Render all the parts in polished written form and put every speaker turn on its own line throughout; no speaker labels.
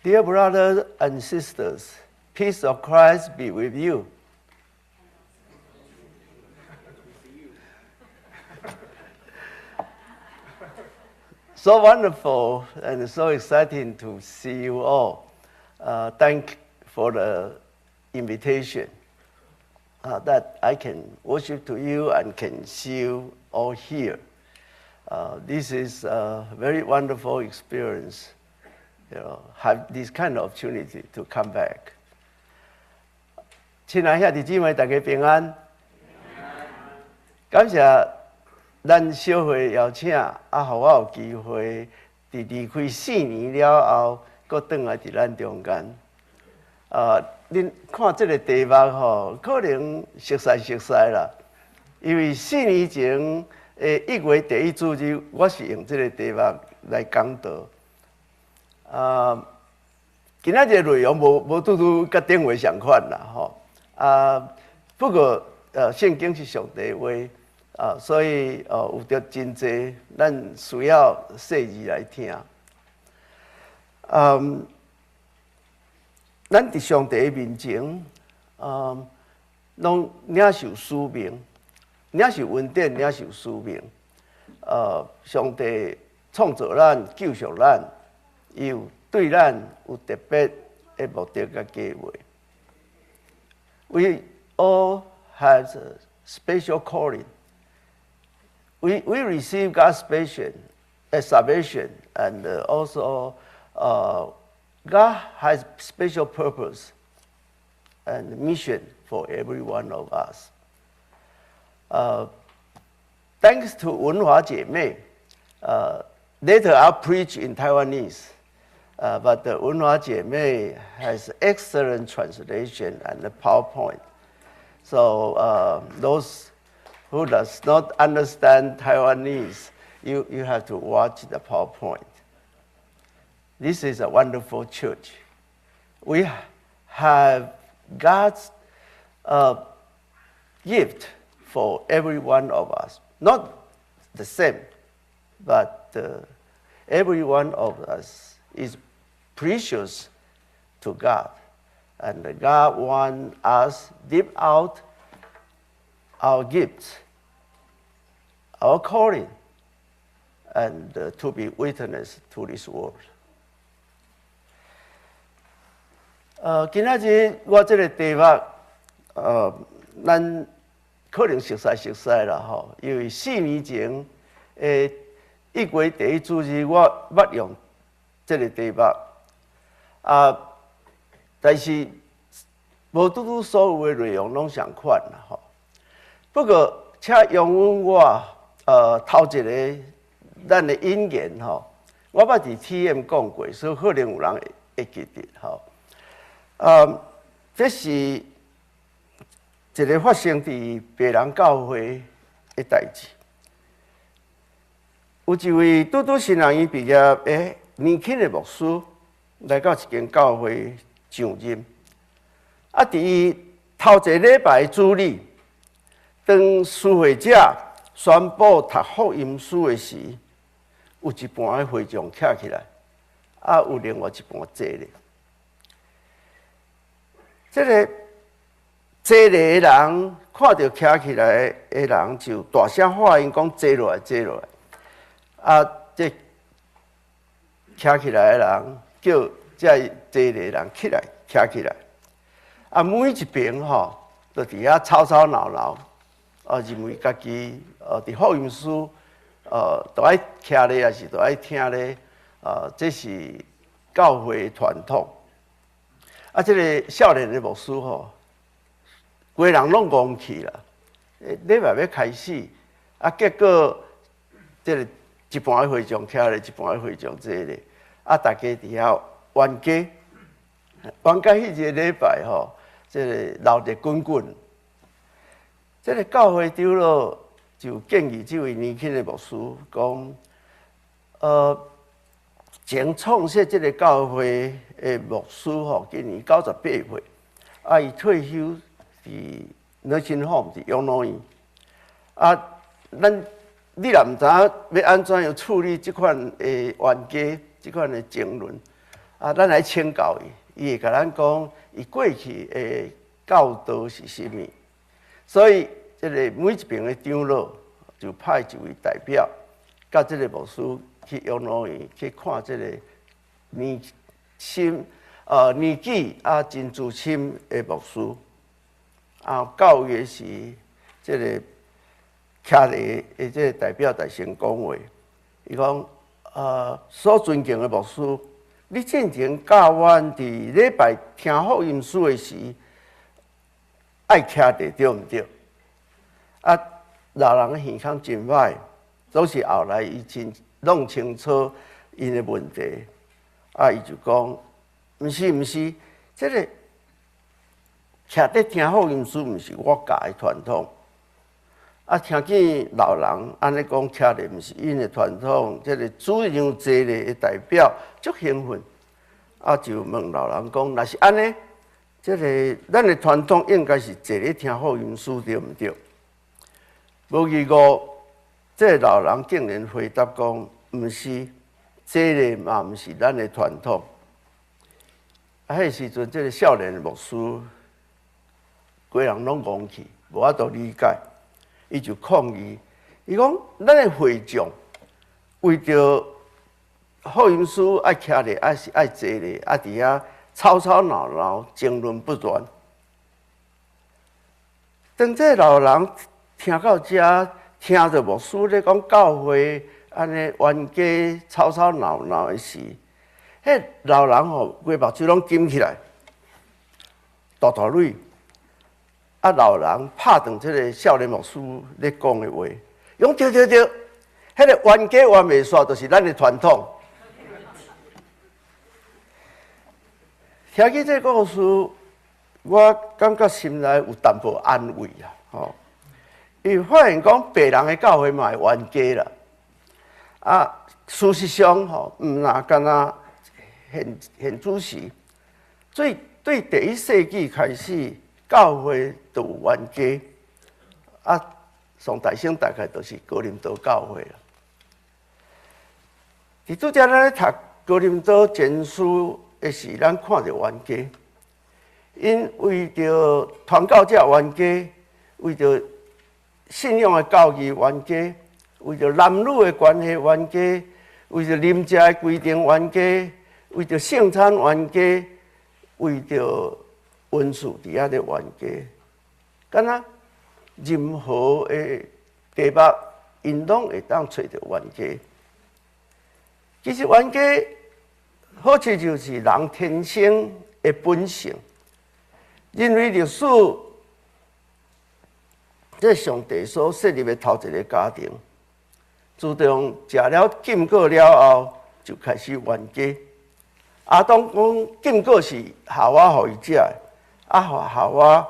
Dear brothers and sisters, peace of Christ be with you. So wonderful and so exciting to see you all. Thank for the invitation that I can worship to you and can see you all here. This is a very wonderful experience. Have this kind of opportunity to come back. 亲爱兄弟姊妹，大家平安。感谢咱小会邀请，互我有机会伫离开4年了后，搁转来伫咱中间。恁看这个题目吼，可能熟悉啦，因为4年前1月第1主日，我是用这个题目来讲道。今仔日内容无拄拄甲顶回相款啦，吼。不过圣经是上帝话，所以有着真济咱需要细字来听。咱伫上帝面前，拢领受使命，领受恩典，领受使命。上帝创造咱，救赎咱。有对咱有特别的目的甲计划。We all have a special calling. We receive God's salvation, and also God has special purpose and mission for every one of us. Thanks to 文华姐妹, later I'll preach in Taiwanese. But the 文华姐妹 has excellent translation and the PowerPoint. So those who does not understand Taiwanese, you have to watch the PowerPoint. This is a wonderful church. We have God's gift for every one of us. Not the same, but every one of us is precious to God. And God wants us to live out our gifts, our calling, and to be witness to this world. 今仔日我这个题目，咱可能熟悉啦吼，因为4年前1月第1主日，我捌用这个题目。但是无拄拄所有的内容拢相款啦吼。不过，请容允我头一个咱的引言吼，我捌伫 TM 讲过，所以可能有人会记得吼。这是一个发生伫别人教会的代志。有一位拄拄新人院毕业的年轻的牧师。来到一间教会上任，伫头一个礼拜主日，当施会者宣布读福音书的时，有一半的会众站起来，有另外一半坐咧。这个坐咧的人看到站起来的人，就大声喊因讲：“坐落来，坐落来！”这站起来的人。叫这坐的人起来，站起来。每一边吼，都伫遐吵吵闹闹，认为家己伫福音书，都爱徛咧，也是都爱听咧。这是教会传统。这个少年的牧师吼，规人拢戆去啦。礼拜要开始，结果这个一半的会众徛咧，一半的会众坐咧。大家伫遐冤家，冤家迄个礼拜吼，这个闹得滚滚。这个教会长老就建议这位年轻的牧师讲，前创设这个教会的牧师吼，今年98岁，伊退休伫nursing home伫养老院。你若毋知要安怎样处理这款的冤家？这款的争论，咱来请教伊，伊会甲咱讲，伊过去的教导是啥物？所以，这个每一边的长老就派一位代表，甲这个牧师去养老院去看这个年纪真资深的牧师。9月时，这个徛咧的这个代表大声讲话，伊讲所尊敬的牧师，你进前教阮伫礼拜听福音书的时，爱徛伫对毋对？老人耳孔真歹，总是后来伊真弄清楚因的问题，伊就讲，毋是，这个徛伫听福音书，毋是我教的传统。听见老人安尼讲，徛咧毋是因的传统，这个主样坐咧的代表足兴奋，就问老人讲，若是安尼，这个咱的传统应该是坐咧听福音书对毋对？无结果，这老人竟然回答讲，毋是，坐咧嘛毋是咱的传统。迄时阵，这个少年的牧师，规人拢戆去，无法度理解。伊就抗议，伊讲：咱的会众为着福音书爱徛咧，还是爱坐咧，伫遐吵吵闹闹，争论不断。当这老人听到遮，听着牧师咧讲教会安尼冤家吵吵闹闹的时，迄老人规目睭拢金起来，大大泪。老人拍断这个少年牧师咧讲的话，讲对，迄个冤家冤袂煞，就是咱的传统。听见这个故事，我感觉心内有淡薄安慰伊发现讲别人的教会嘛会冤家啦。事实上毋那干那现主时，对第1世纪开始。教会就有冤家，上大声大概就是哥林多教会啦。伫拄则咱咧读哥林多前书的时，咱看着冤家，因为着传教者冤家，为着信仰的教义冤家，为着男女的关系冤家，为着啉食的规定冤家，为着圣餐冤家，为着温数伫遐咧冤家，敢若任何的题目，因拢会当找到冤家。其实冤家好处就是人天生的本性，因为历史这上帝所设立的头一个家庭，自从食了禁果了后，就开始冤家。亚当讲禁果是夏娃互伊食的。夏娃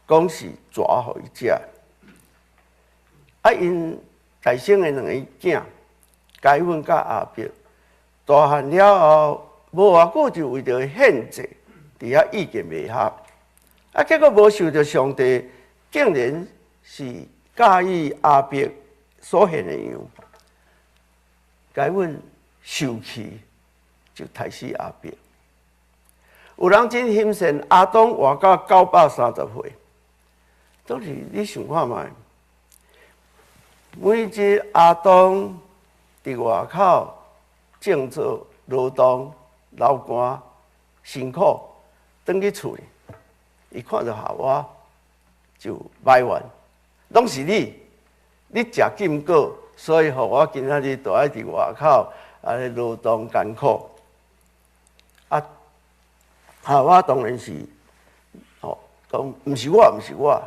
讲是蛇互伊食，因大生的2个囝，该阮甲亚伯，大汉了后，无偌久就为着献祭，伫遐意见袂合，结果无受着上帝，竟然是介意亚伯所献的羊，该阮受气，就杀死亚伯。有人真欣赏亚当活到930岁，都是你想看觅，每日亚当伫外口种作劳动、流汗、辛苦，转去厝里，伊看到夏娃就埋怨，拢是你食禁果，所以互我今仔日都爱伫外口劳动艰苦。夏娃当然是，讲毋是我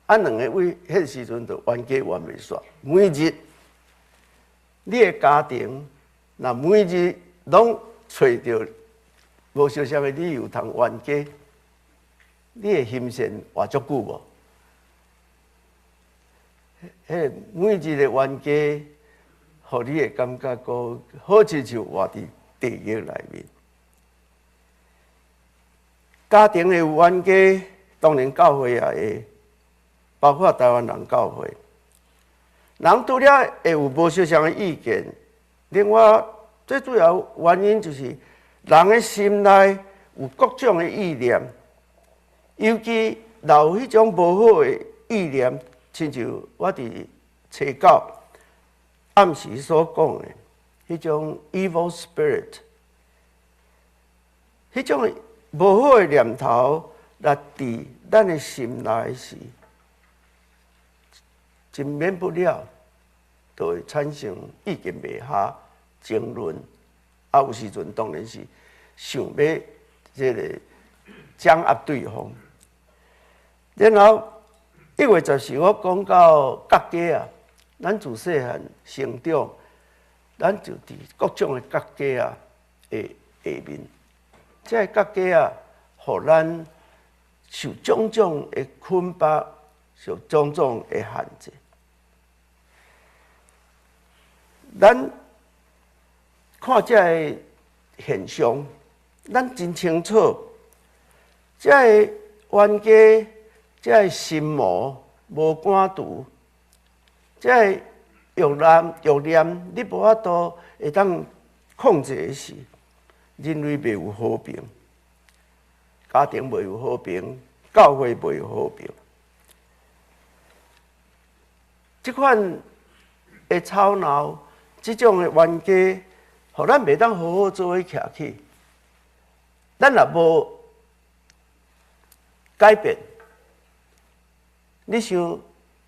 ，2个为迄时阵就冤家冤袂煞。每日你的家庭，若每日拢找着无相啥的理由通冤家，你的心神活足久无？迄每日的冤家，互你的感觉讲，好似就活伫地狱内面。家庭的冤家，当然教会也会，包括台湾人教会，人除了会有无相像的意见，另外最主要原因就是人的心内有各种的意念，尤其若有迄种无好的意念，亲像我伫初九暗时所讲的，迄种 evil spirit， 迄种无好的念头，若伫咱的心内时，真免不了，就会产生意见袂合、争论，啊，有时阵当然是想要这个掌握对方。然后1月14我讲到国家啊，咱自细汉成长，咱就伫各种的国家啊的下面，这个国家啊，互咱受种种的捆绑，受种种的限制。咱看这个现象，咱真清楚，这个冤家，这个心魔无敢除，这个欲念你无法度会当控制的时，人类袂有和平，家庭袂有和平，教会袂有和平。这款的吵闹，这种的冤家，互咱袂当好好做伙徛起。咱若无改变，你想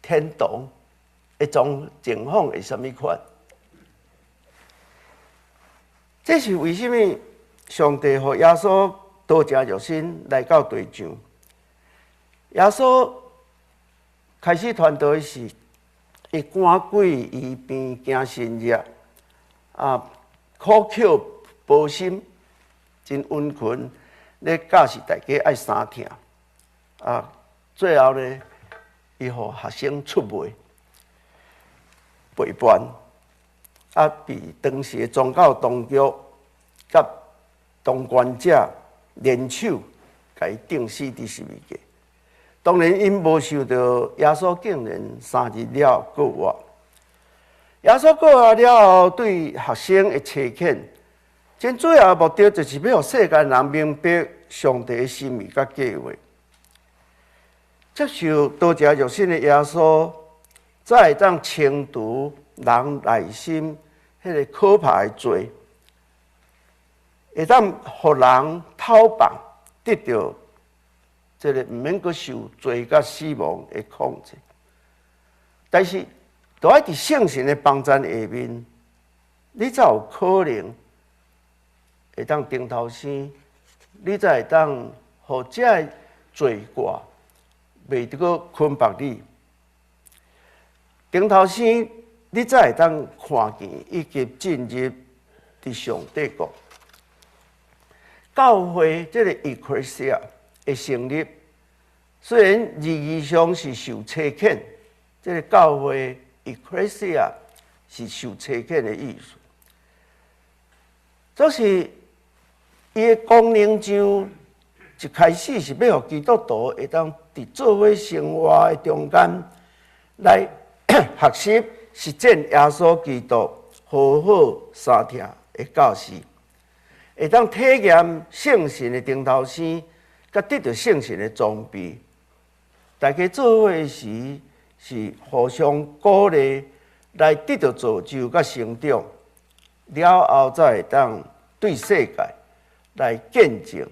天堂会情况会什么款？这是为什么上帝和耶稣多加热心来到地上？耶稣开始传道的时，伊赶鬼医病惊神热，啊，苦口婆心，真温群，咧教示大家爱三听。啊，最后呢，伊互学生出卖、背叛，啊，被当时的宗教当局甲当权者联手，甲伊钉死伫十字架。当然，因无受到耶稣竟然3日了过活。耶稣过活了后，对学生的切遣，真最后的目的就是要让世间人明白上帝的心意甲计划。接受多加热心的耶稣，才会当清除人内心迄个可怕的罪，会当互人讨放，得到这个毋免阁受罪甲死亡的控制。但是，都要伫圣神的帮助下面，你才有可能会当顶头生，你才会当互这罪过袂得个捆绑你。顶头生，你才会当看见以及进入伫上帝国。教会这个 ecclesia 的成立，虽然字义上是受差遣，这个教会 ecclesia 是受差遣的意思，就是伊的功能上一开始是要互基督徒会当伫做伙生活的中间来学习实践耶稣基督好好三听的教示，会当体验圣神的顶头生，甲得到圣神的装备。大家做伙时是互相鼓励，来得到造就甲成长，了后才会当对世界来见证。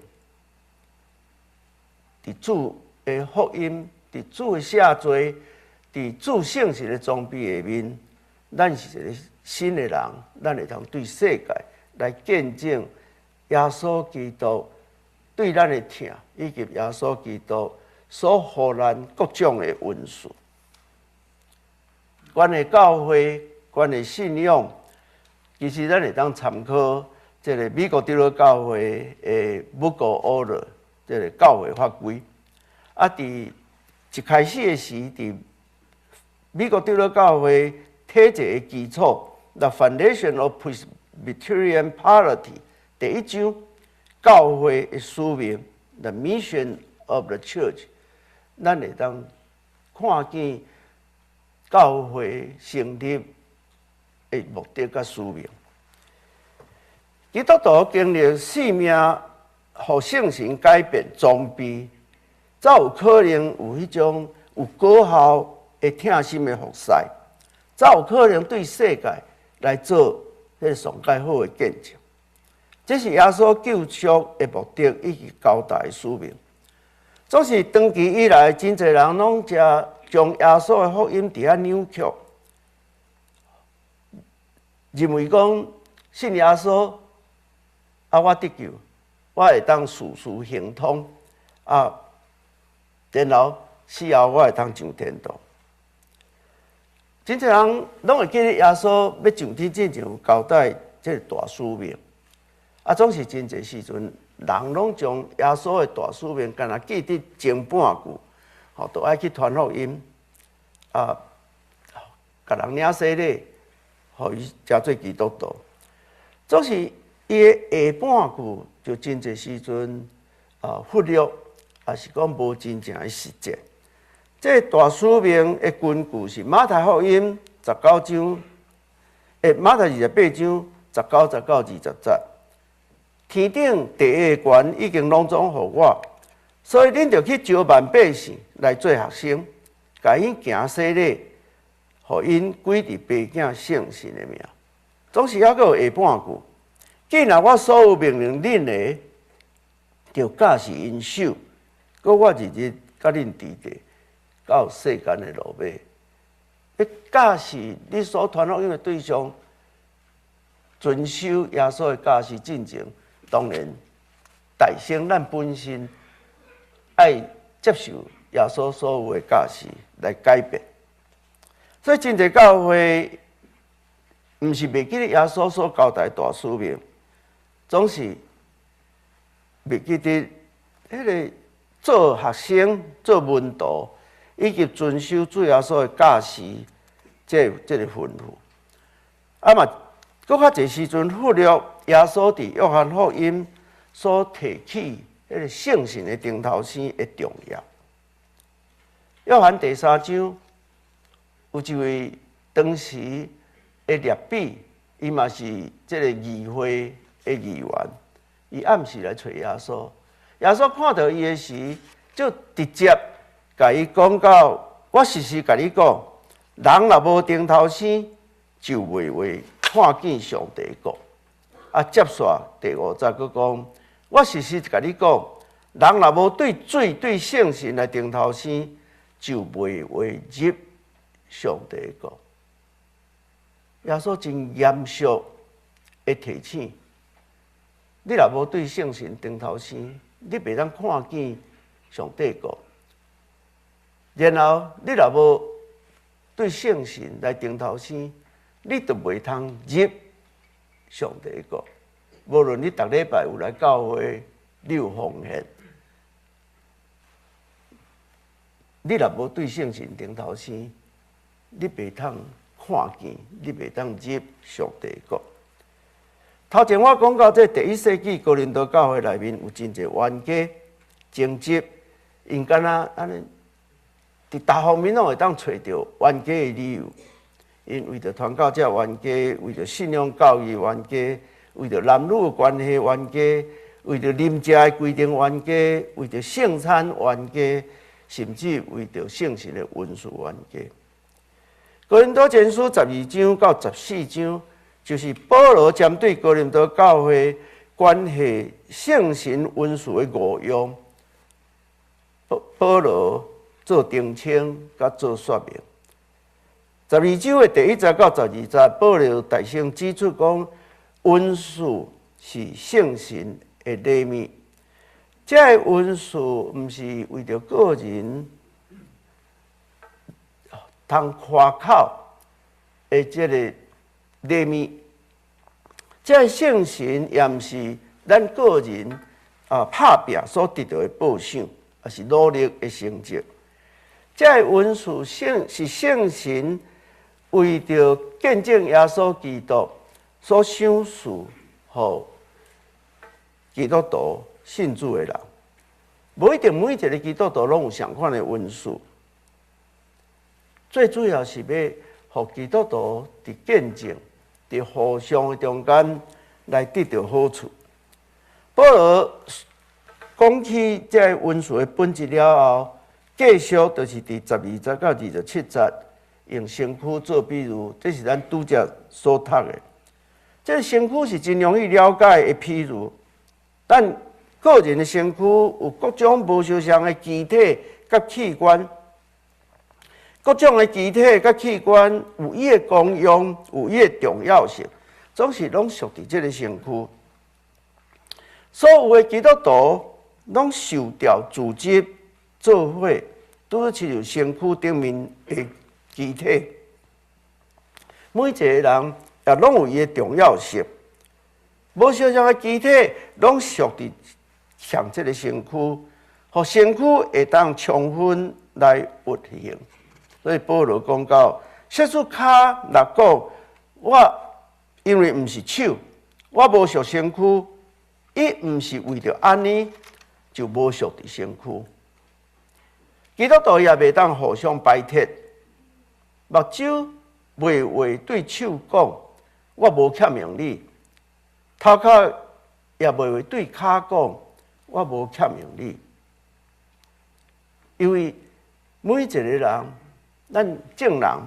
伫主的福音，伫主的赦罪，伫主圣神的装备下面，咱是一个新的人，咱会通对世界来见证耶稣基督对咱的疼，以及耶稣基督所予咱各种的恩赐。关于教会，关于信仰，其实咱会当参考这个美国基督教会的 Book of Order。这个教会法规，啊，伫一开始的时，伫美国基督教会体制的基础 ，The Foundation of Presbyterian Polity 第1章，教会的使命 ，The Mission of the Church， 咱会当看见教会成立的目的甲使命。基督徒经历生命互性情改变装备，才有可能有迄种有果效的疼心的服侍，才有可能对世界来做迄上介好的见证。这是耶稣救赎的目的以及交代的使命。总是长期以来，真侪人拢只将耶稣的福音伫遐扭曲，认为讲信耶稣我得救，我会当事事行通然后死后我会当上天堂。真侪人拢会记得耶稣要上天之前有交代这个大使命，总是真侪时阵，人拢将耶稣的大使命，干那记得前半句，都爱去传福音，甲人领洗礼，互伊加做基督徒。总是伊的下半句，就真侪时阵忽略，也是讲无真正的实践。这大使命的根据是马太福音19章，马太28章19、19、20节。天顶第一个权已经拢总互我，所以恁着去招万百姓来做学生，甲因行洗礼，互因归伫爸囝圣神的名。总是还佫有下半句，既然我所有命令恁的，着教示因守，搁我日日甲恁伫地，到世间的落尾。要教示你所传福音的对象，遵守耶稣的教示进前。当然，大成咱本身爱接受耶稣所有的教示来改变。所以真侪教会，毋是袂记得耶稣所交代大使命，总是袂记得迄个做学生、做门徒，以及遵守主耶稣的教示，这个吩咐。嘛，搁较侪时阵忽略耶稣伫约翰福音所提起迄个圣神的顶头生的重要。约翰第3章有一位当时的列比，伊嘛是这个议会的议员，伊暗时来找耶稣。耶稣看到伊的时，就直接甲伊讲到：我实实甲你讲，人若无顶头生，就袂会看见上帝国。接续第5节佫讲，我实实甲你讲，人若无对水、对圣神来顶头生，就袂会入上帝国。耶稣真严肃的提醒，你若无对圣神顶头生，你袂当看见上帝国。然后你若无对圣神来顶头生，你就袂通入上帝国。无论你逐礼拜有来教会，你有奉献，你若无对圣神顶头生，你袂通看见，你袂当入上帝国。头前我讲到，这第1世纪哥林多教会内面有真侪冤家、争执，因敢若安尼，伫大方面拢会当找到冤家的理由。因为着传教者冤家，为着信仰教育冤家，为着男女的关系冤家，为着啉食的规定冤家，为着圣餐冤家，甚至为着圣神的文书冤家。哥林多前书12章到14章，就是保罗针对哥林多教会关系圣神文书的误用，保罗做澄清甲做说明。12章的第1节到12节，保罗大声指出讲，文书是圣神的礼物。这个文书毋是为着个人通夸口的这个礼物，这个圣神也毋是咱个人拍拼所得到的报赏，也是努力的成绩。这个文书是圣神为着见证耶稣基督所赏赐予基督徒信主的人，无一定每一个基督徒拢有相款的文书。最主要是要互基督徒伫见证、伫互相的中间来得到好处。保罗讲起这文书的本质了后，继续就是伫12节到27节，用身躯做比喻，这是咱拄则所读的。这身躯是真容易了解的比喻，但个人的身躯有各种无相像的机体甲器官，各种的机体甲器官有伊的功用，有伊的重要性，总是拢属伫这个身躯。所有的基督徒拢受到组织做伙，拄亲像身躯顶面的机体，每一个人也拢有伊的重要性。无相像的机体拢属伫像这个身躯，互身躯会当充分来运行。所以保罗讲到，设出骹来讲，我因为毋是手，我无属身躯。伊毋是为着安尼就无属伫身躯，基督徒也袂当互相摆脱。目睭袂话对手讲，我无欠用你；头壳也袂话对骹讲，我无欠用你。因为每一个人，咱正人，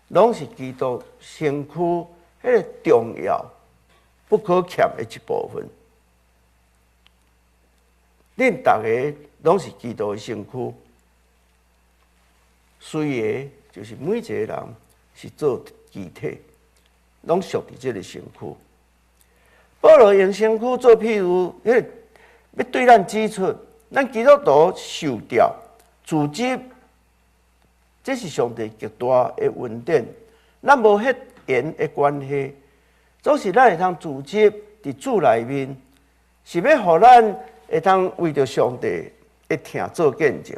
拢是基督身躯迄个重要不可欠的一部分。恁大家拢是基督的身躯，随个就是每一个人是做机体，拢属伫这个身躯。保罗用身躯做譬如，要对咱指出，咱基督徒受到组织，这是上帝极大的恩典。咱无血缘的关系，总是咱会通组织伫主内面，是要互咱会通为着上帝的疼做见证，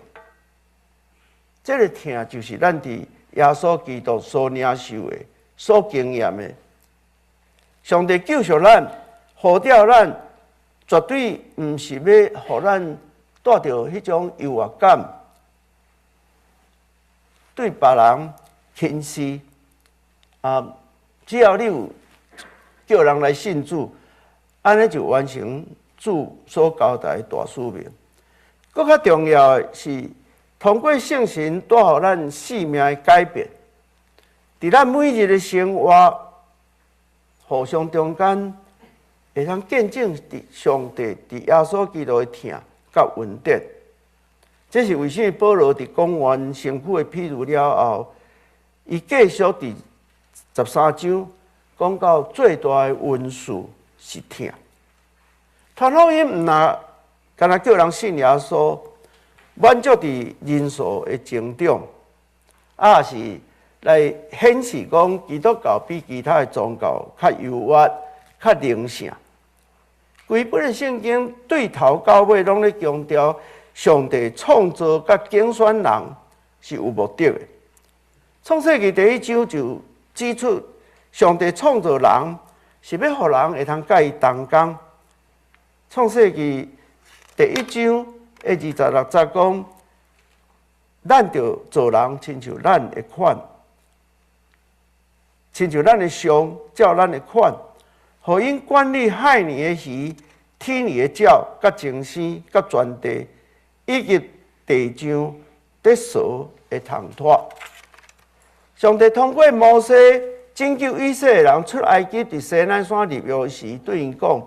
这个疼就是咱伫耶稣基督所领受的、所经验的。上帝救赎咱、呼召咱，绝对毋是要互咱带着迄种优越感，对别人轻视。只要你有叫人来信主，安尼就完成主所交代的大使命。更较重要的是，通过圣神带予咱生命的改变，伫咱每日的生活、互相中间，会通见证上帝伫耶稣基督的疼甲恩典。这是为什么保罗伫讲完身躯的譬喻了后，伊继续伫13章讲到最大的温数是疼。传福音毋若干那叫人信耶稣，满足伫人数的增长，是来显示讲基督教比其他的宗教较优越、较灵性。规本的圣经对头到尾拢咧强调，上帝创造甲拣选人是有目的的。创世纪第1章就指出，上帝创造人是要互人会通甲伊同工。创世纪第1章的26节讲，咱就做人亲像咱的款，亲像咱的像，照咱的款，互因管理海里的鱼、天里的鸟、甲精星、甲全地，以及地上得所的通托。上帝通过摩西拯救以色列人出埃及，伫西奈山入约时，对因讲：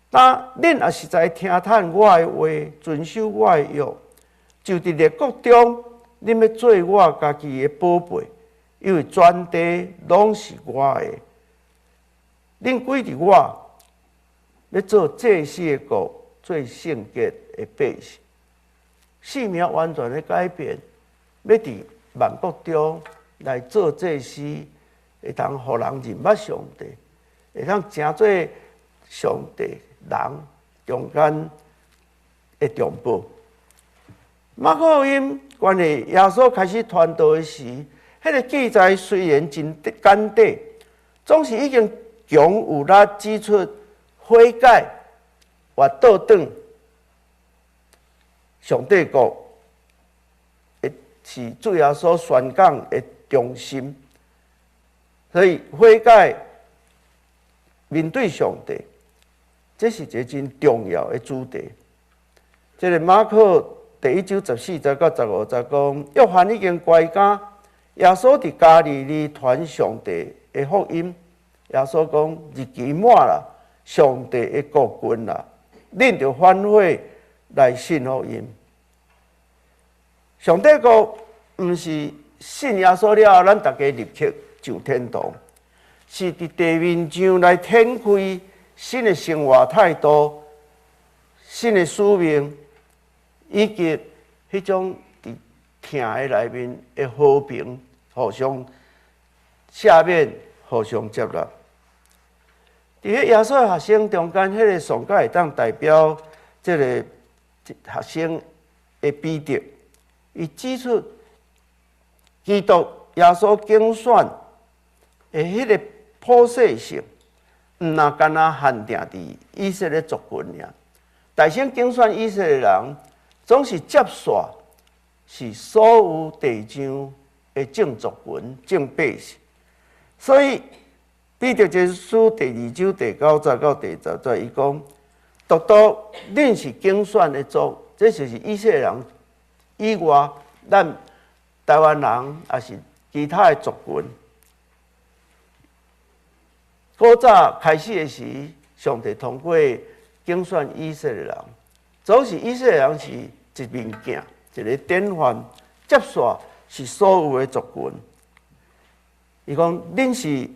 但恁也实在听叹我的话，遵守我的约，就伫列国中，恁要做我家己的宝贝，因为全地拢是我的。恁归伫我，要做祭司的国，做圣洁的百姓。生命完全的改变，要伫万国中来做祭司，会通互人认捌上帝，会通成做上帝人中间的重宝。马可福音关于耶稣开始传道的时，迄个记载虽然真简短，总是已经强有力指出悔改或倒转上帝国，是主耶稣宣讲的中心。所以悔改面对上帝，这是一个真重要的主题。这个马可第1章14节到15节讲，约翰已经归家，耶稣伫加利利传上帝的福音。耶稣讲：日期满啦，上帝的国君啦，恁着反悔来信福音。上帝国毋是信耶稣了后，咱大家立刻上天堂，是伫地面上来展开新的生活态度、新的使命，以及迄种伫疼的内面的和平，互相下面互相接纳。伫迄耶稣的学生中间，迄个上界会当代表这个学生的彼得，伊指出基督耶稣竞选的迄个普世性，毋那干那限定伫以色列族群尔。大先竞选以色列人，总是接续是所有地上的正族群、正百姓。所以彼得前书第2章第9节到第10节，伊讲：独独恁是竞选的族，这就是以色列人以外，咱台湾人也是其他的族群。古早开始的时，上帝通过竞选以色列人，总是以色列人是一面镜，一个典范，接续是所有的族群。伊讲：恁是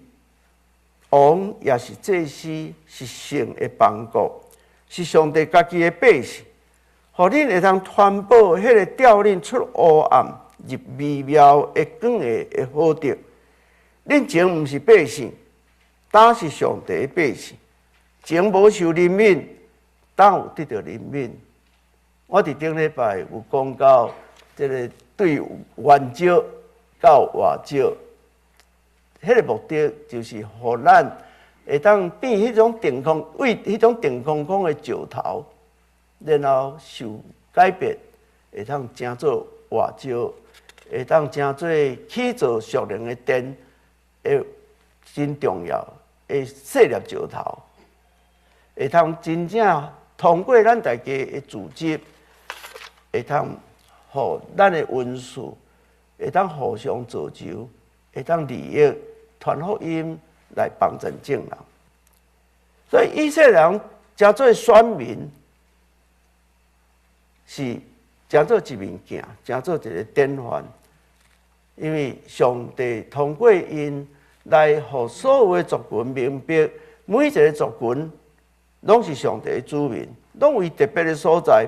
王，也是祭司，是圣的邦国，是上帝家己的百姓，互恁会通传播迄个调恁出黑暗入微妙的光的好德。恁前毋是百姓，当是上帝的百姓，前无受怜悯，当有得到怜悯。我伫顶礼拜有讲到，这个对原招到外招，迄个目的就是互咱会当变迄种电空为迄种电空空的石头，然后受改变，会当成做外招，会当成做起造属灵的电，会真重要。会细粒石头，会通真正通过咱大家的组织，会通互咱的文字，会通互相造就，会通利益传福音来帮助正人。所以以色列人诚做选民，是诚做一面镜，诚做一个典范，因为上帝通过因来互所有的族群明白，每一个族群拢是上帝的子民，拢有特别的所在。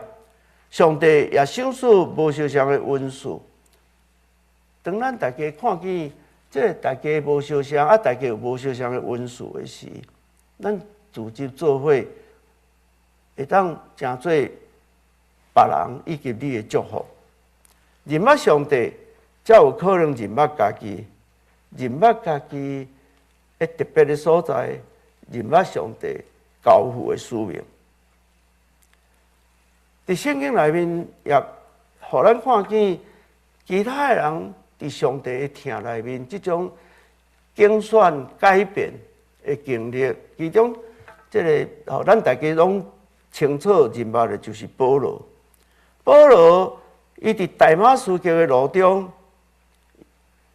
上帝也赏赐无相像的恩赐。当咱大家看见这大家无相像，大家有无相像的恩赐的时，咱组织做伙，会当成做别人以及你的祝福。认捌上帝，才有可能认捌家己。认捌家己的特别的所在，认捌上帝交付的使命。伫圣经内面也，互咱看见其他的人伫上帝的听内面，这种竞选改变的经历，其中这个互咱大家拢清楚认捌的，就是保罗。保罗伊伫大马士革的路中，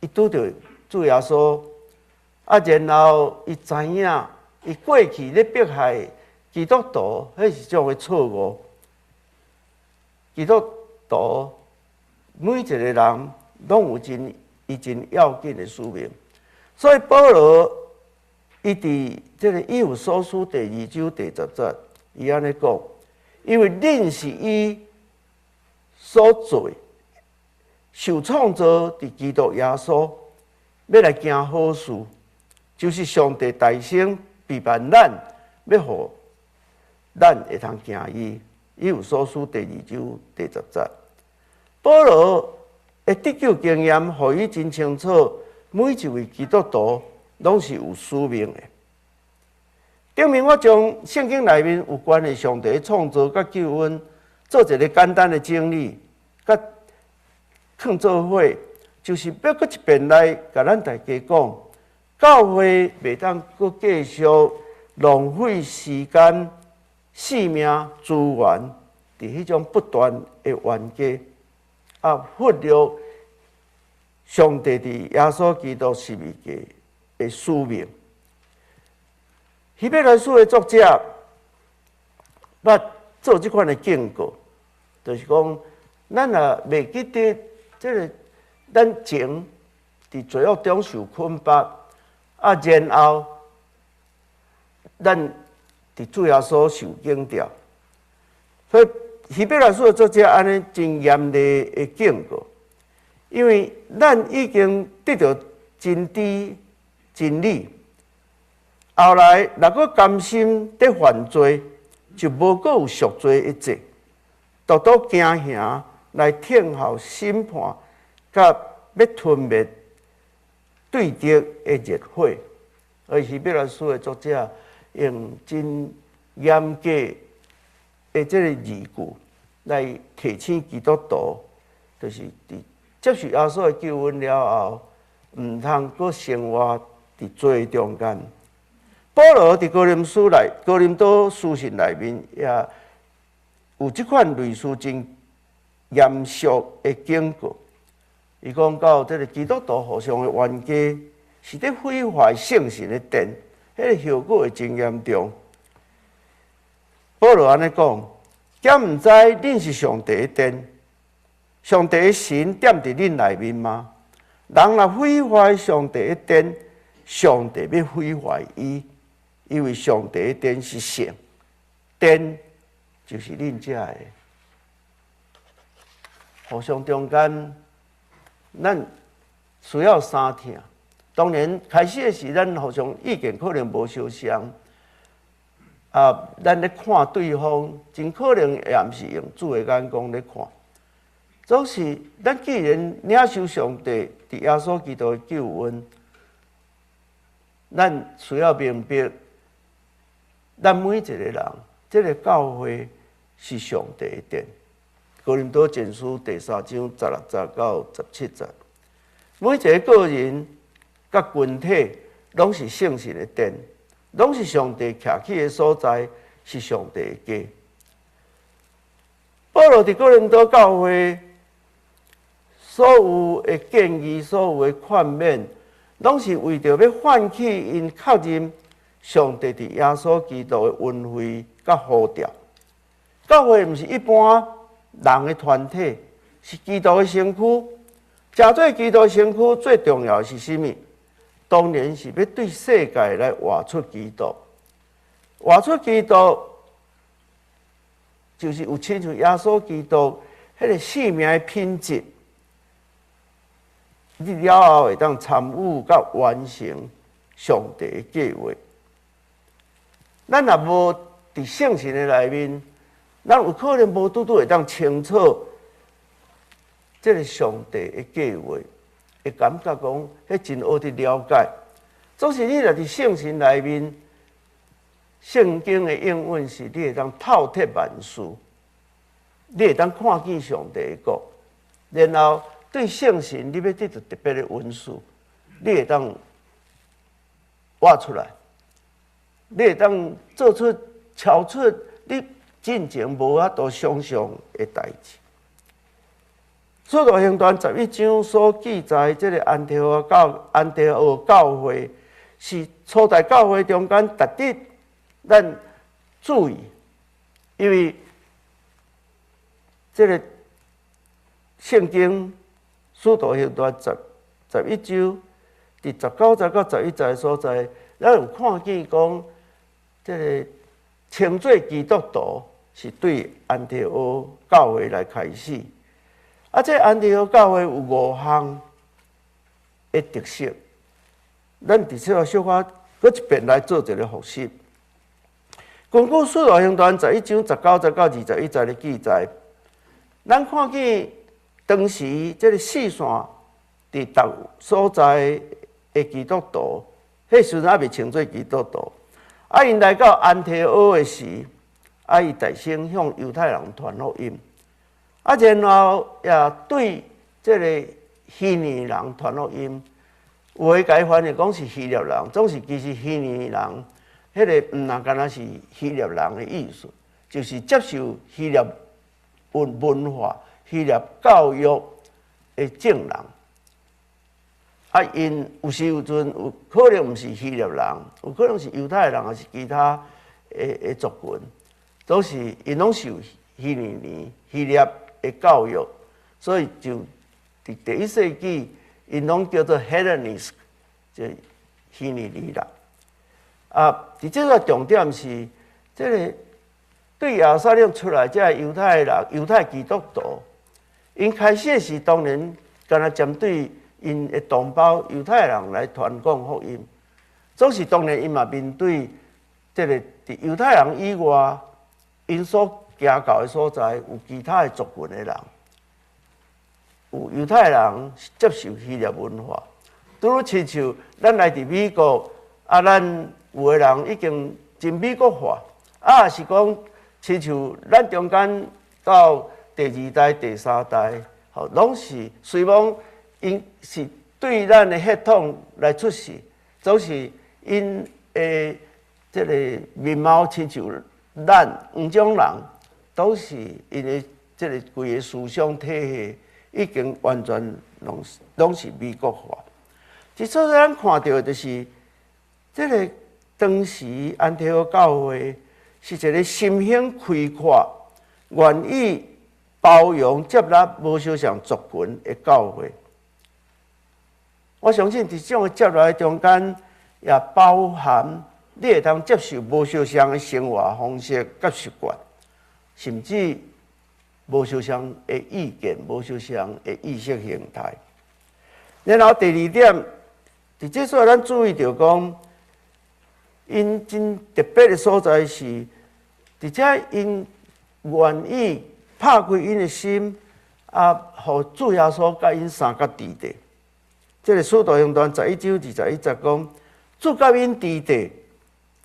伊拄到主耶稣，然后伊知影，伊过去咧迫害基督徒，迄是种的错误。基督徒每一个人拢有真要紧的使命，所以保罗伊伫这个以弗所书第2章第10节，伊安尼讲：因为恁是伊所做，受创造伫基督耶稣。要来行好事，就是上帝大声陪伴咱，要互咱会通行伊。以弗所书第2章第10节，保罗的得救经验，互伊真清楚，每一位基督徒拢是有使命的。证明我将圣经内面有关的上帝的创造甲救恩，做一个简单的整理，甲放做伙。就是要搁一遍来甲咱大家讲，教会袂当搁继续浪费时间、性命、资源，伫迄种不断的冤家，忽略上帝伫耶稣基督十字架的使命。希伯来书的作者捌做即款的警告，就是讲，咱若袂记得即个咱前伫罪恶中受捆绑，然后咱伫主耶稣受警掉。所以希伯来书的作者安尼真严厉的警告，因为咱已经得到真知真理，后来若阁甘心伫犯罪，就无阁有赎罪一节，独独惊吓来听候审判，甲要吞灭对敌的热火。而希伯来书的作者用真严格的这个字句来提醒基督徒，就是伫接受耶稣的救恩了后，毋通阁生活伫罪中间。保罗伫哥林多书信内面也有即款类似真严肃的警告。伊讲到这个基督徒互相的冤家，是伫毁坏圣神的殿，迄个后果会真严重。保罗安尼讲，敢毋知恁是上帝的殿，上帝的神踮伫恁内面吗？人若毁坏上帝的殿，上帝要毁坏伊，因为上帝的殿是圣，殿就是恁遮的。互相中间，咱需要相听。当然，开始的时咱互相意见可能无相像，咱咧看对方，真可能也毋是用主的眼光咧看。总是咱既然领受上帝伫耶稣基督的救恩，咱需要明白，咱每一个人，这个教会是上帝的殿。哥林多前书第3章16节到17节，每一个个人甲群体拢是圣神的殿，拢是上帝徛起的所在，是上帝的家。保罗伫哥林多教会所有的建议、所有的劝勉，拢是为着要唤起因确认上帝伫耶稣基督的恩惠甲呼召。教会毋是一般人的团体，是基督的身躯。食做基督的身躯，最重要的是甚物？当然是要对世界来活出基督。活出基督，就是有亲像耶稣基督迄个生命的品质。你了后会当参与甲完成上帝的计划。咱若无伫圣神的内面，咱有可能无拄会当清楚这个上帝的计划，会感觉讲迄真好伫了解。总是你若伫圣神内面，圣经的应允是你会当透彻万事，你会当看见上帝的国，然后对圣神你要得到特别的恩赐，你会当挖出来，你会当做出超出你进前无法度想象的代志。《使徒行传》11章所记载，这个安提阿教会是初代教会中间值得咱注意，因为这个圣经。使徒行传11章第19节到11节所在，咱有看见讲，这个称作基督徒是对安提阿教会来开始。这安提阿教会有5项的特色，咱伫这小可搁一遍来做一个复习。根据使徒行传11章19节到21节的记载，咱看见。当时，这个四线伫各所在的基督徒，迄时阵还未称作基督徒。因来到安提阿的时，伊大声向犹太人传福音。然后也对这个希尼人传福音。有诶，甲伊翻译讲是希腊人，总是其实希尼人迄个毋但干那是希腊人的艺术，就是接受希腊文化、希腊教育的证人。啊，因有时有阵有可能毋是希腊人，有可能是犹太人，还是其他的族群，都是因拢受希腊的教育，所以就伫第1世纪，因拢叫做 Hellenist， 即希利尼啦。啊，伫这个重点是，这个对耶路撒冷出来这犹太人、犹太基督徒，因开始是当然干那针对因的同胞犹太人来传讲福音，总是当然因嘛面对这个伫犹太人以外，因所行到的所在有其他的族群的人，有犹太人接受希腊文化，拄如亲像咱来伫美国，啊，咱有的人已经真美国化，啊，是讲亲像咱中间到第2代、第3代，吼，拢是虽望因是对咱的血统来出世，总是因的这个面貌亲像咱黄种人，都是因的这个规个思想体系已经完全拢是美国化。即所以咱看到的就是这个当时安提阿教会是一个心胸开阔、愿意包容接纳无相像族群的教会。我相信伫这种接纳中间，也包含你会当接受无相像的生活方式甲习惯，甚至无相像的意见、无相像的意识形态。然后第2点，伫这所咱注意到讲，因真特别的所在是，伫遮因愿意拍开因的心，啊，互主耶稣甲因三角地地。这个使徒行传11章21节讲，主甲因地地，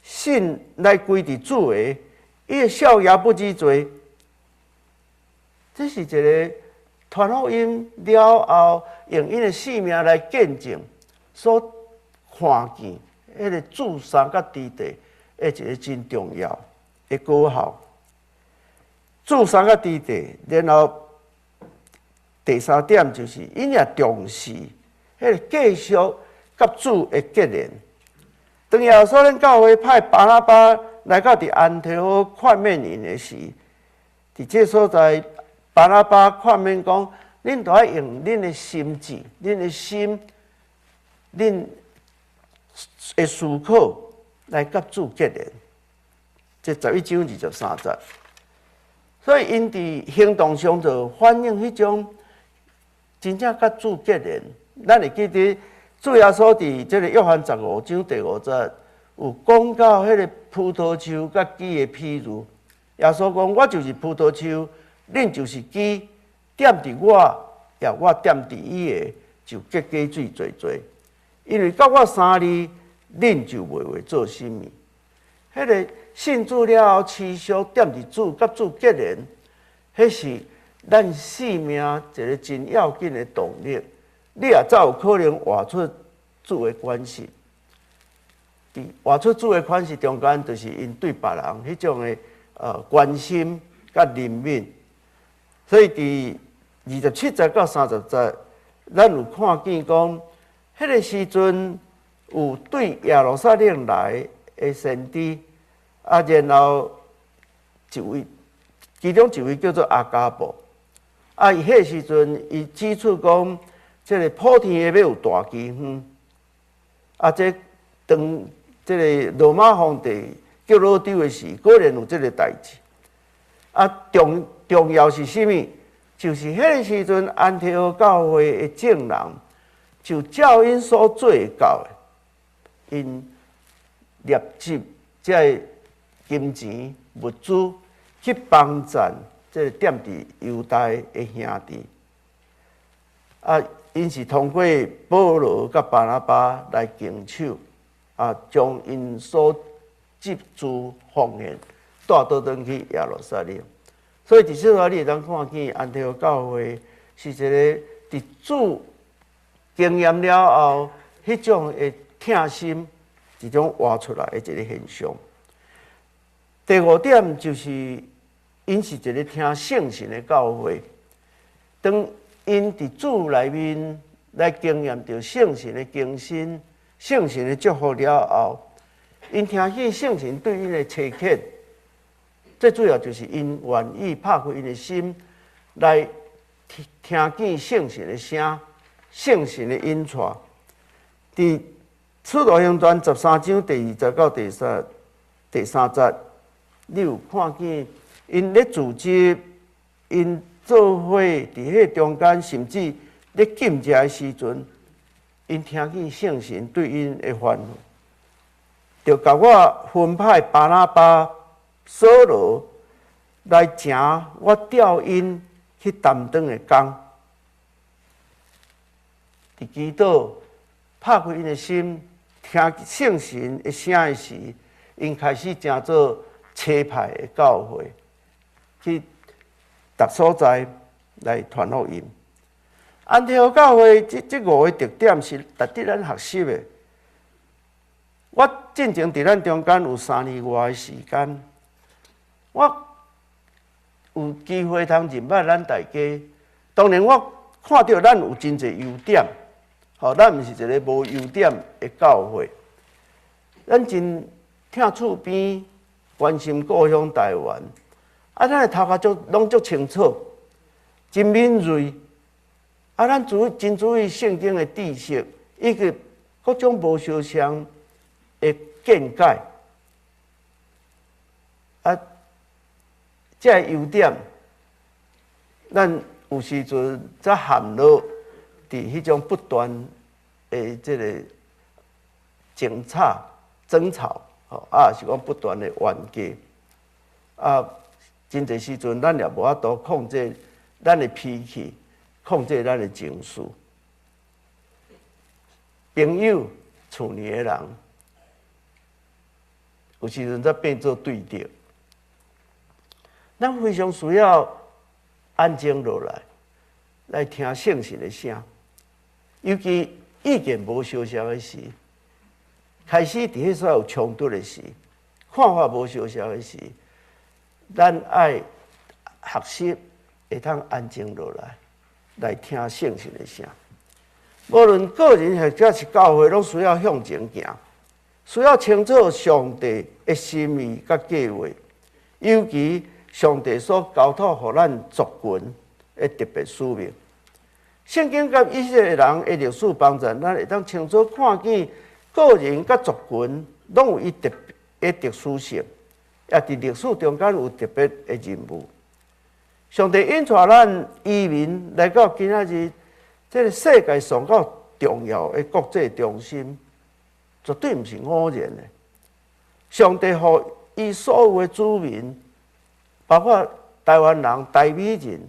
信来归伫主的，伊的少爷不知罪。这是一个传福音了后，用因的性命来见证所看见迄个主三角地地的一个真重要的果效。主三角地地，然后第3点就是因也重视迄个继续甲主的结连。当耶路撒冷教会派巴拿巴来到伫安提阿劝勉因的时，伫这所在，巴拿巴劝勉讲：恁都要用恁的心智、恁的心、恁的思考来甲主结连。这11章23节。所以因伫行动上就反映迄种真正甲主结连。咱会记得主耶稣伫这个约翰15章第5节有讲到迄个葡萄树甲枝的譬喻。耶稣讲：我就是葡萄树，恁就是枝，点伫我，也我点伫伊的，就结果水多多。因为到我三字，恁就袂会做甚物。迄个信主了后，持续点伫主，甲主结连，迄是咱生命一个真要紧的动力。你也才有可能活出主的关系。伫活出主的关系中间，就是因对别人迄种的关心甲怜悯。所以伫27节到30节，咱有看见讲，迄个时阵有对耶路撒冷来的先知，啊，然后一位，其中一位叫做阿加布，啊，伊迄时阵伊指出讲，这个普天下要有大饥荒，啊，当这个罗马皇帝叫老丢的时，果然有这个代志。啊，重要是甚物？就是迄个时阵，安提阿教会的证人就照因所做的到的，因列集这金钱物资去帮助这个踮伫犹大的兄弟。啊，因是通过保罗甲巴拿巴来经手，啊，将因所集资奉献带倒转去耶路撒冷。所以伫这块你会当看见安提阿教会是一个伫主经验了后，迄种的疼心，一一种活出来的一个现象。第五点就是，因是一个听圣神的教会，当因伫主内面来经验到圣神的更新、圣神的祝福了后，因听见圣神对因的切恳，最主要就是因愿意拍开因的心来听见圣神的声、圣神的引带。伫使徒行传13章第20到第3节，你有看见因咧组织，因做伙伫迄中间，甚至咧禁食的时阵，因听见圣神对因的吩咐，就甲我分派巴拿巴、扫罗来请我调因去担当的工。伫祈祷拍开因的心，听圣神的声的时，因开始成做车派的教会，去逐所在来传福音。安提阿教会这5个特点是值得咱学习的。我进前伫咱中间有3年外的时间，我有机会通认捌咱大家。当然，我看到咱有真侪优点，咱毋是一个无优点的教会。咱真疼厝边，关心故乡台湾。咱的头壳拢足清楚，真敏锐。咱真注意圣经的知识，以及各种无相像的见解。这优点，咱有时阵则含落伫迄种不断的这个争吵，是讲不断的冤家。真侪时阵，咱也无法度控制咱的脾气。控制咱的情绪，朋友、厝里的人，有时阵则变做对立。咱非常需要安静落来，来听圣神的声。尤其意见无相像的时，开始伫迄所有冲突的时，看法无相像的时，咱爱学习会通安静落来。来听圣神的声，无论个人或者是教会，拢需要向前行，需要清楚上帝的心意甲计划，尤其上帝所交托予咱族群的特别使命。圣经甲以色列人的历史帮助，咱会当清楚看见个人甲族群拢有伊特别的特殊性，也伫历史中间有特别的任务。上帝引带咱移民来到今仔日，这个世界上较重要的国际中心，绝对毋是偶然的。上帝予伊所有的子民，包括台湾人、台美人，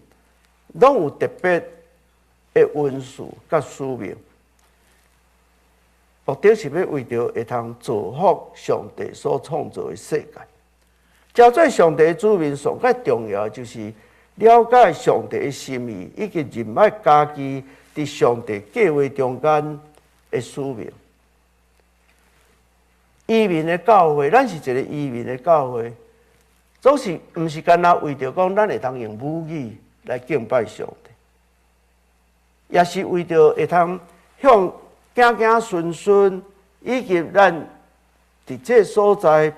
拢有特别的恩赐甲使命，目的是要为着会通造福上帝所创造的世界。照做上帝的子民，上较重要的就是了解上帝的心意，以及认识家己伫上帝计划中间的使命。移民的教会，咱是一个移民的教会，总是毋是干那为着讲咱会通用母语来敬拜上帝，也是为着会通向行行顺顺，以及咱伫这所在，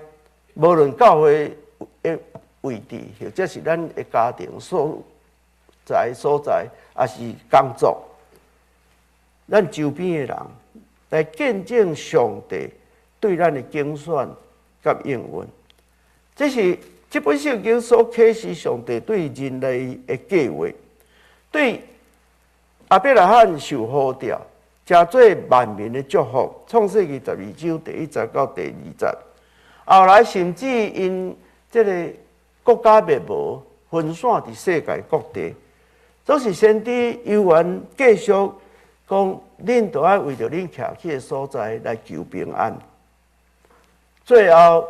无论教会的位置，或者是咱的家庭所在，也是工作，咱周边的人来见证上帝对咱的拣选甲应允。这是这本圣经所启示上帝对人类的计划，对亚伯拉罕受呼召，加做万民的祝福。创世纪12章第1节到第2节，后来甚至因这个国家灭亡，分散伫世界各地，总是先知犹原继续讲，恁都要为着恁徛起的所在来求平安。最后，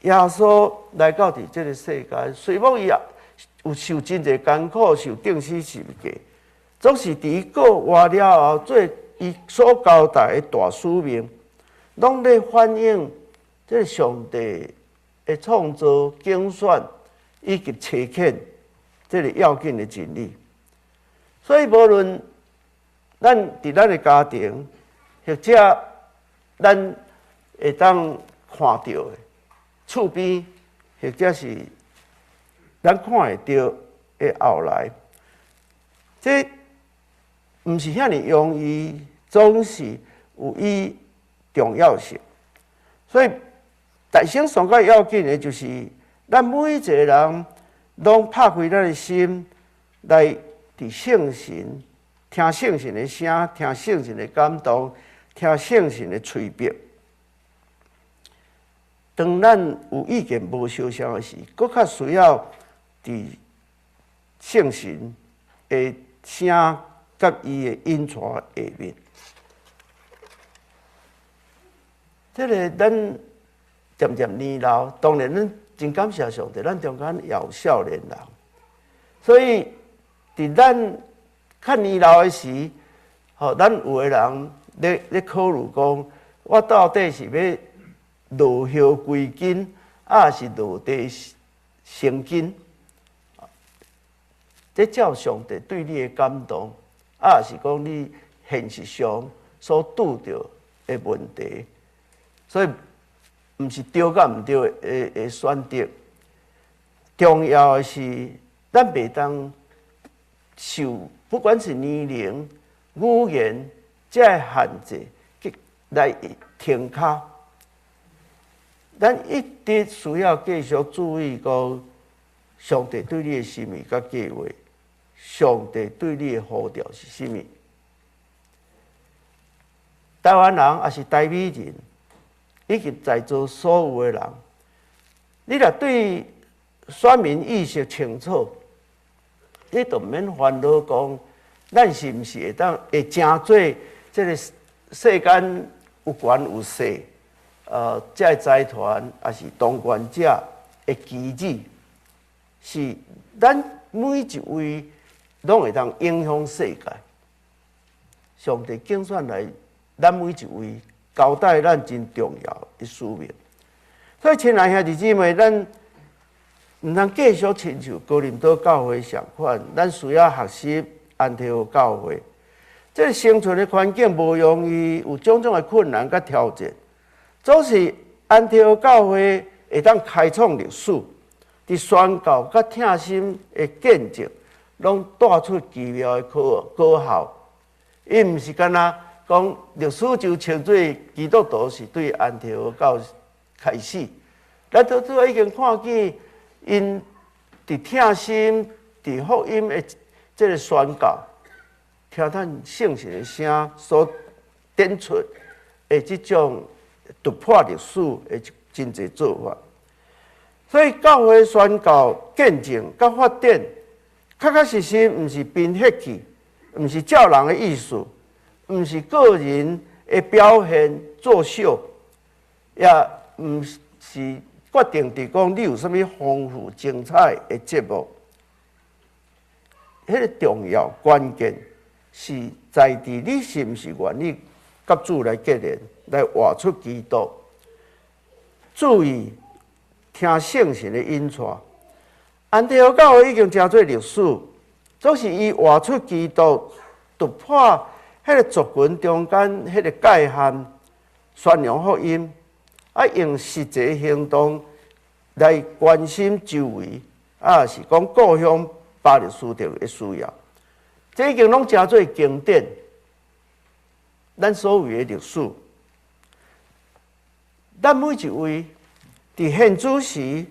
耶稣来到伫这个世界，虽然伊有受真侪艰苦，受定死十架，总是伫伊过活了后，做伊所交代的大使命，拢咧反映这个上帝的创造、竞选以及切恳这个要紧的真理。所以，无论咱伫咱的家庭，或者咱会当看到的厝边，或者是咱看会到的后来，这毋是遐尼容易，总是有伊重要性。所以，大圣上较要紧的就是，咱每一个人拢拍开咱的心来。伫圣神听圣神的声，听圣神的感动，听圣神的催逼。当咱有意见无相像的时，搁较需要伫圣神的声甲伊的引带下面。这个咱渐渐年老，当然咱真感谢上帝，咱中间也有少年人，所以。伫咱较年老的时，咱有的人咧考虑讲，我到底是要落叶归根，还是落地生根？这照上帝对你的感动，还是讲你现实上所拄到的问题？所以，毋是对甲毋对的选择，重要的是咱袂当。受不管是年龄、语言这限制来停卡，咱一直需要继续注意讲上帝对你的心意甲计划，上帝对你的呼召是甚么？台湾人也是台美人，以及在座所有的人，你若对选民意识清楚。你就免烦恼讲，咱是毋是会成做这个世间有权有势，这个财团也是当权者的机制，是咱每一位拢会当影响世界。上帝竞选来，咱每一位交代咱真重要的使命。所以，亲爱兄弟姊妹，咱。毋通继续亲像哥林多教会相款，咱需要学习安提阿教会。这个生存的环境无容易，有种种的困难甲挑战。总是安提阿教会会当开创历史，伫宣教甲听心的见证，拢带出奇妙的果效。伊毋是干那讲历史就称作基督徒是对安提阿教开始，咱都已经看见。因伫听心、伫福音的这个宣告，听咱圣神的声所点出的这种突破历史的真侪做法。所以教会宣告、见证、甲发展，确实毋是凭血气，毋是照人的意思，毋是个人的表现作秀，也毋是。决定伫讲你有啥物丰富精彩的节目，迄个重要关键是在于你是毋是愿意甲主来结连，来活出基督。注意听圣神的引带。安提阿教会已经真做历史，总是伊活出基督，突破迄个族群中间迄个界限，宣扬福音。用实际行动来关心周围，是讲故乡巴黎书店的需要。这已经拢真做经典，咱所有的历史，咱每一位伫献主时，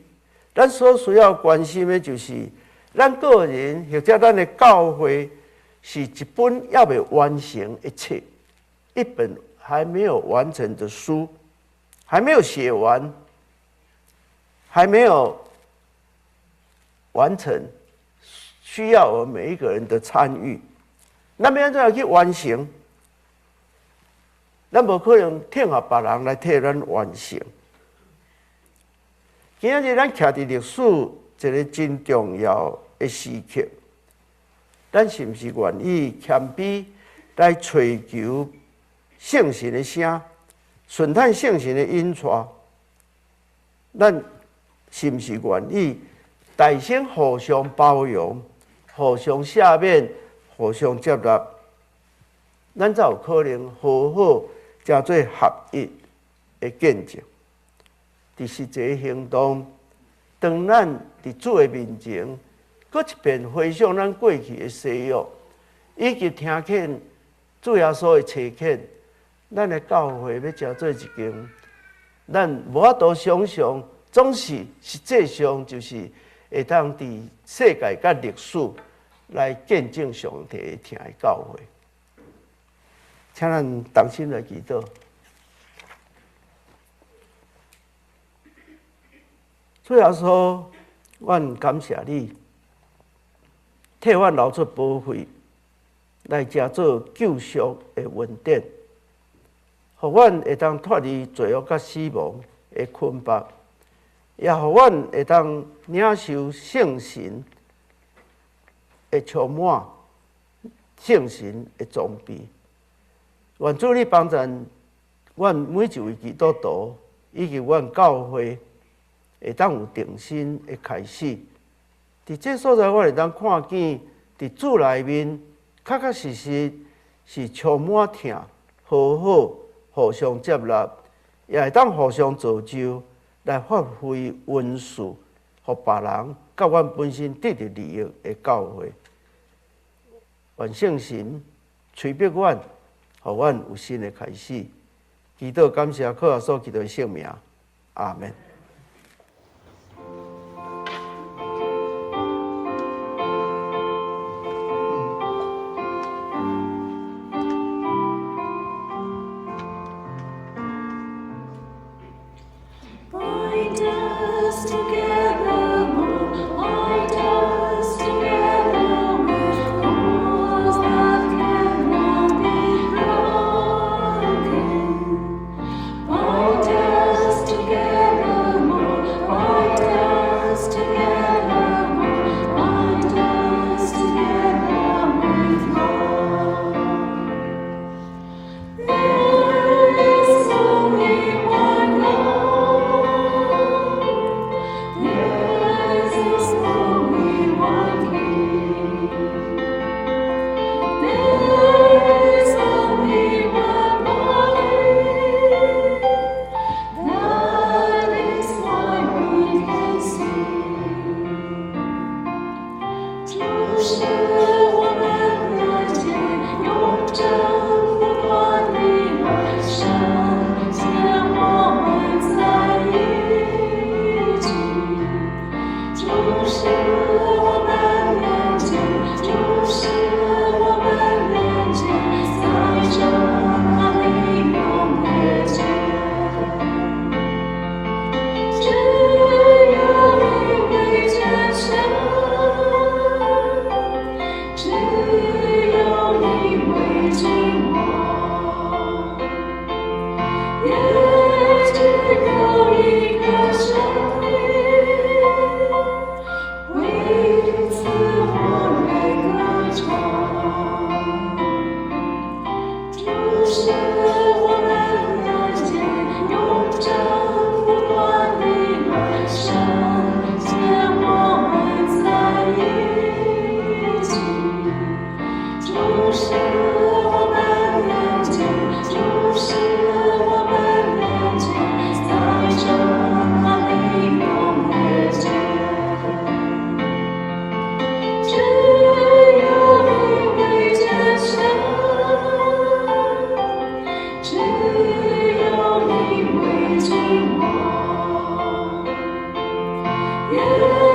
咱所需要关心的就是，咱个人或者咱的教会是一本还未完成的册，一本还没有完成的书。还没有写完，还没有完成，需要我们每一个人的参与。那么怎样去完成？咱无可能听候别人来替咱完成。今日咱徛伫历史一个真重要的时刻，咱是不是愿意谦卑来追求圣神的声？顺探圣神的引带，咱是毋是愿意大声互相包容、互相赦免、互相接纳？咱才有可能好好成做合一的见证。伫实际的行动，当咱伫主的面前，搁一遍回想咱过去的誓约，以及听见主耶稣的祈恳，咱的教会要成做一间，咱无法度想象，总是实际上就是会当伫世界甲历史来见证上帝的听的教会。请咱同心来祈祷。主耶稣，阮感谢你，替阮流出宝血，来成做救赎的恩典，互阮会当脱离罪恶甲死亡的捆绑，也互阮会当领受圣神的充满，圣神的装备。愿主你帮助阮每一位基督徒，以及阮教会，会当有定心的开始。伫这所在，我会当看见，伫主内面，确确实实是充满疼，好好互相接纳，也会当互相造就，来发挥恩赐，互别人甲阮本身得到利益的教会。愿圣神催逼阮，互阮有新的开始。祈祷感谢靠耶稣基督的圣名，阿门。
Yeah.